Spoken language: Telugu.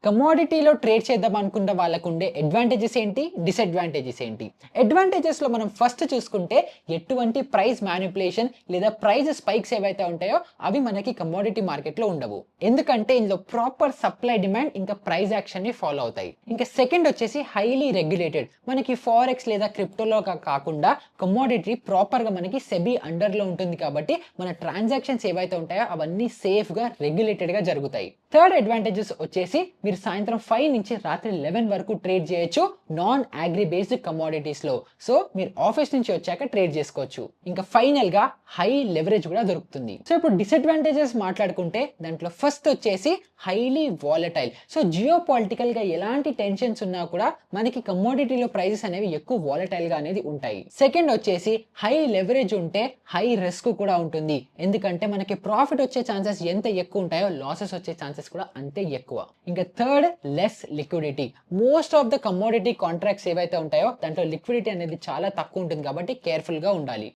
కమోడిటీలో ట్రేడ్ చేద్దాం అనుకున్న వాళ్ళకు ఉండే అడ్వాంటేజెస్ ఏంటి, డిసడ్వాంటేజెస్ ఏంటి? అడ్వాంటేజెస్లో మనం ఫస్ట్ చూసుకుంటే ఎటువంటి ప్రైస్ మ్యానిపులేషన్ లేదా ప్రైస్ స్పైక్స్ ఏవైతే ఉంటాయో అవి మనకి కమోడిటీ మార్కెట్లో ఉండవు. ఎందుకంటే ఇందులో ప్రాపర్ సప్లై డిమాండ్ ఇంకా ప్రైస్ యాక్షన్ ని ఫాలో అవుతాయి. ఇంకా సెకండ్ వచ్చేసి హైలీ రెగ్యులేటెడ్. మనకి ఫారెక్స్ లేదా క్రిప్టోలో కాకుండా కమోడిటీ ప్రాపర్ గా మనకి సెబీ అండర్ లో ఉంటుంది కాబట్టి మన ట్రాన్సాక్షన్స్ ఏవైతే ఉంటాయో అవన్నీ సేఫ్ గా రెగ్యులేటెడ్ గా జరుగుతాయి. థర్డ్ అడ్వాంటేజెస్ వచ్చేసి మీరు సాయంత్రం 5 నుంచి రాత్రి 11 వరకు ట్రేడ్ చేయొచ్చు నాన్ అగ్రి బేస్డ్ కమోడిటీస్ లో. సో మీరు ఆఫీస్ నుంచి వచ్చాక ట్రేడ్ చేసుకోవచ్చు. ఇంకా ఫైనల్ గా హై లెవరేజ్ కూడా దొరుకుతుంది. సో ఇప్పుడు డిసడ్వాంటేజెస్ మాట్లాడుకుంటే దాంట్లో ఫస్ట్ వచ్చేసి highly volatile. So geo political గా ఎలాంటి టెన్షన్స్ ఉన్నా కూడా మనకి కమోడిటీలో ప్రైజెస్ అనేవి ఎక్కువ వాలటైల్ గా అనేది ఉంటాయి. సెకండ్ వచ్చేసి హై లెవరేజ్ ఉంటే హై రిస్క్ కూడా ఉంటుంది. ఎందుకంటే మనకి ప్రాఫిట్ వచ్చే ఛాన్సెస్ ఎంత ఎక్కువ ఉంటాయో లాసెస్ వచ్చే ఛాన్సెస్ కూడా అంతే ఎక్కువ. ఇంకా third less liquidity. Most of the commodity contracts ఏవైతే ఉంటాయో దాంట్లో లిక్విడిటీ అనేది చాలా తక్కువ ఉంటుంది కాబట్టి కేర్ఫుల్ గా ఉండాలి.